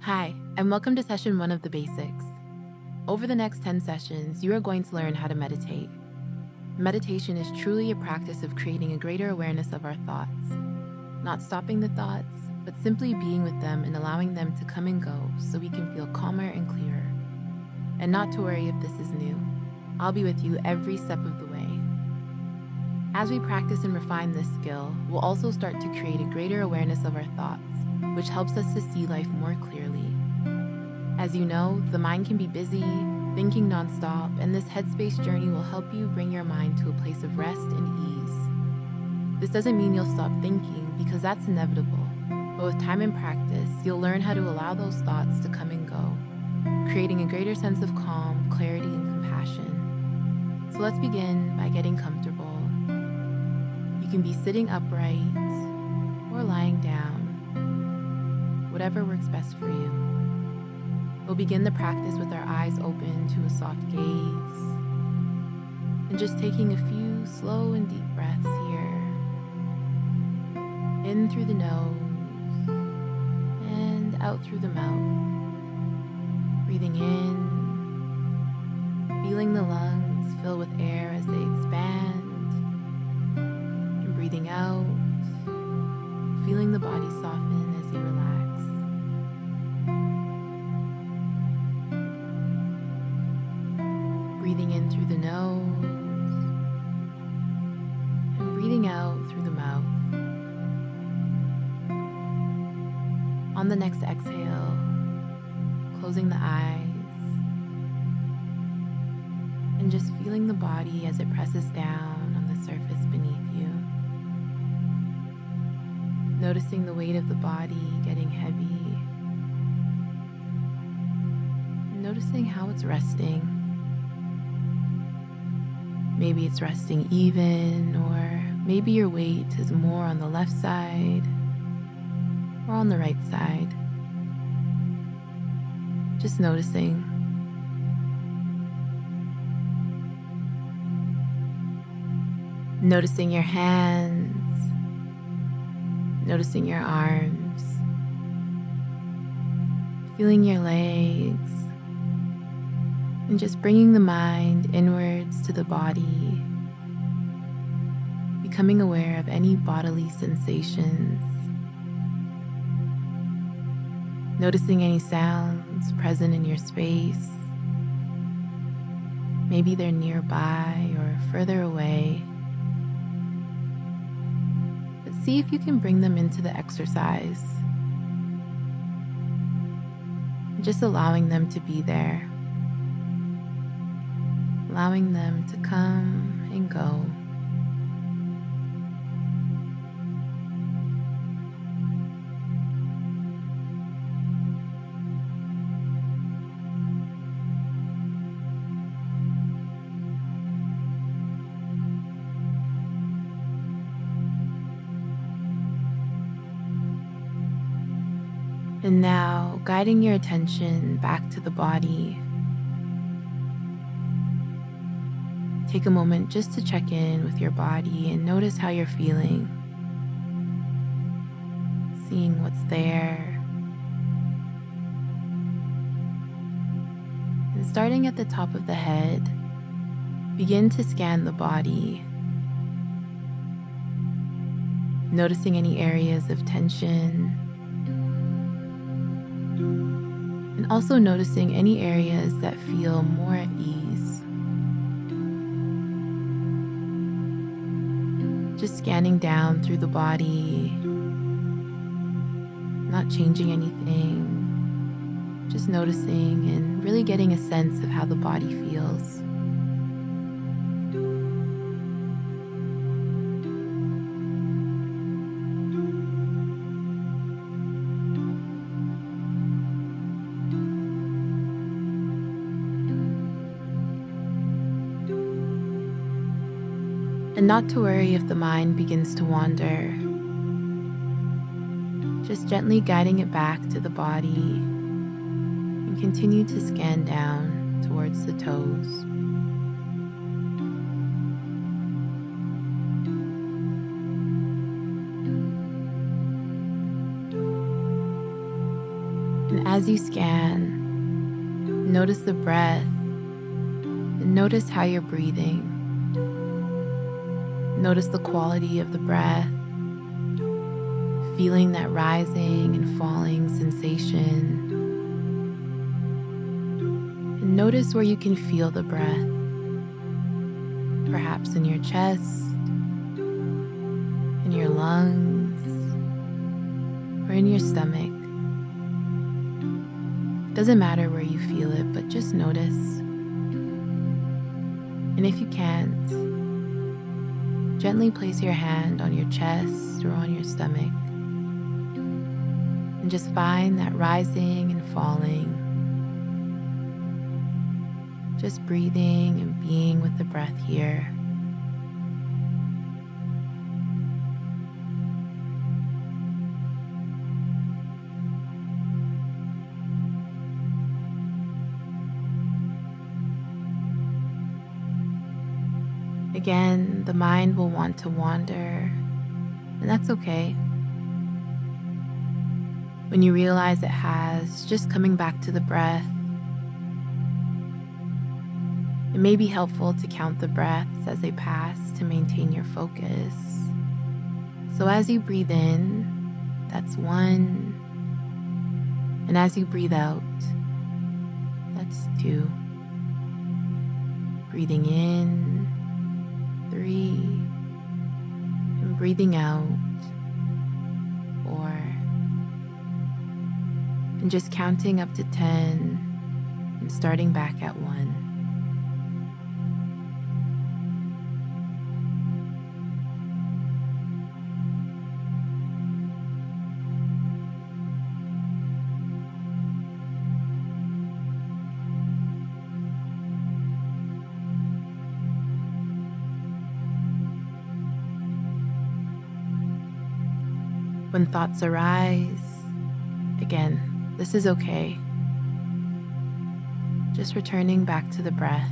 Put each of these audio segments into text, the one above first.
Hi, and welcome to session 1 of the basics. Over the next 10 sessions, you are going to learn how to meditate. Meditation is truly a practice of creating a greater awareness of our thoughts, not stopping the thoughts, but simply being with them and allowing them to come and go so we can feel calmer and clearer. And not to worry if this is new. I'll be with you every step of the way. As we practice and refine this skill, we'll also start to create a greater awareness of our thoughts, which helps us to see life more clearly. As you know, the mind can be busy, thinking nonstop, and this headspace journey will help you bring your mind to a place of rest and ease. This doesn't mean you'll stop thinking, because that's inevitable, but with time and practice, you'll learn how to allow those thoughts to come and go, creating a greater sense of calm, clarity, and compassion. So let's begin by getting comfortable. You can be sitting upright or lying down, whatever works best for you. We'll begin the practice with our eyes open to a soft gaze and just taking a few slow and deep breaths here. In through the nose and out through the mouth. Breathing in, feeling the lungs fill with air as they expand, and breathing out, feeling the body soften as you relax. Breathing in through the nose and breathing out through the mouth. On the next exhale, closing the eyes and just feeling the body as it presses down on the surface beneath you. Noticing the weight of the body getting heavy. Noticing how it's resting. Maybe it's resting even, or maybe your weight is more on the left side or on the right side. Just noticing. Noticing your hands, noticing your arms, feeling your legs, and just bringing the mind inwards to the body, becoming aware of any bodily sensations, noticing any sounds present in your space. Maybe they're nearby or further away. But see if you can bring them into the exercise, just allowing them to be there. Allowing them to come and go. And now, guiding your attention back to the body. Take a moment just to check in with your body and notice how you're feeling. Seeing what's there. And starting at the top of the head, begin to scan the body. Noticing any areas of tension. And also noticing any areas that feel more at ease. Just scanning down through the body, not changing anything, just noticing and really getting a sense of how the body feels. And not to worry if the mind begins to wander. Just gently guiding it back to the body and continue to scan down towards the toes. And as you scan, notice the breath and notice how you're breathing. Notice the quality of the breath, feeling that rising and falling sensation. And notice where you can feel the breath, perhaps in your chest, in your lungs, or in your stomach. It doesn't matter where you feel it, but just notice. And if you can't, gently place your hand on your chest or on your stomach and just find that rising and falling. Just breathing and being with the breath here. Again, the mind will want to wander, and that's okay. When you realize it has, just coming back to the breath. It may be helpful to count the breaths as they pass to maintain your focus. So as you breathe in, that's 1. And as you breathe out, that's 2. Breathing in, 3. And breathing out, 4. And just counting up to 10 and starting back at 1. When thoughts arise, again, this is okay. Just returning back to the breath.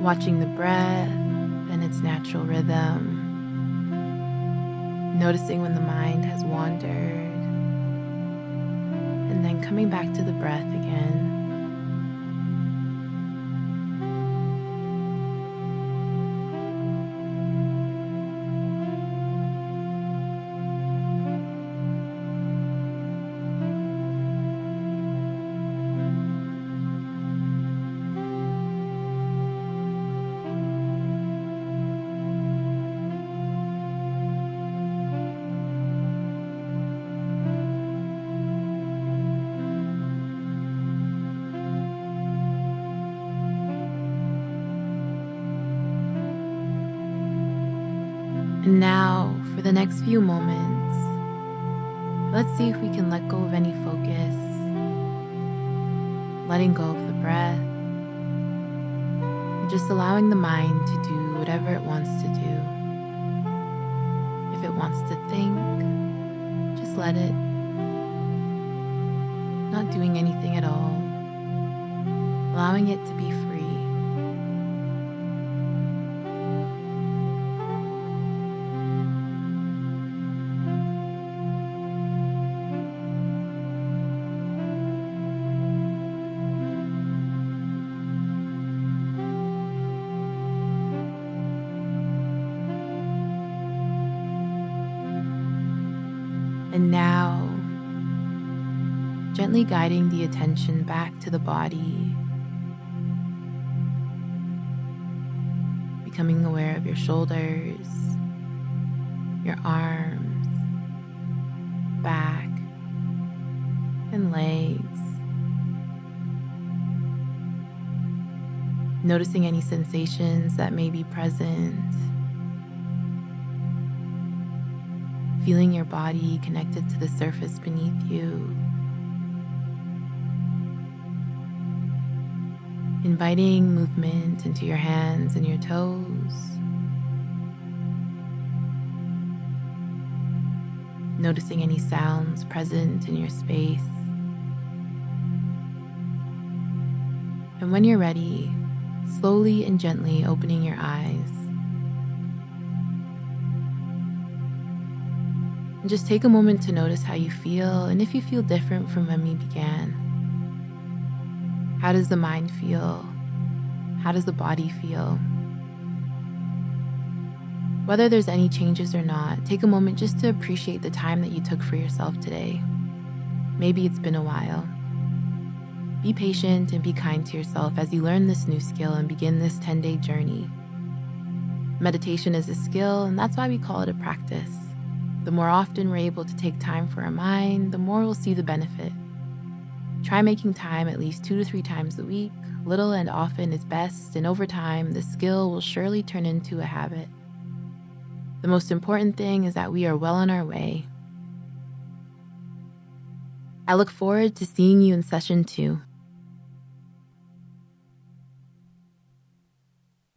Watching the breath and its natural rhythm, noticing when the mind has wandered, and then coming back to the breath again. And now, for the next few moments, let's see if we can let go of any focus, letting go of the breath, and just allowing the mind to do whatever it wants to do. If it wants to think, just let it. Not doing anything at all, allowing it to be free. And now, gently guiding the attention back to the body, becoming aware of your shoulders, your arms, back, and legs. sides, noticing any sensations that may be present, feeling your body connected to the surface beneath you, inviting movement into your hands and your toes, noticing any sounds present in your space. And when you're ready, slowly and gently opening your eyes. And just take a moment to notice how you feel and if you feel different from when we began. How does the mind feel? How does the body feel? Whether there's any changes or not, take a moment just to appreciate the time that you took for yourself today. Maybe it's been a while. Be patient and be kind to yourself as you learn this new skill and begin this 10-day journey. Meditation is a skill, and that's why we call it a practice. The more often we're able to take time for our mind, the more we'll see the benefit. Try making time at least 2 to 3 times a week. Little and often is best, and over time, the skill will surely turn into a habit. The most important thing is that we are well on our way. I look forward to seeing you in session 2.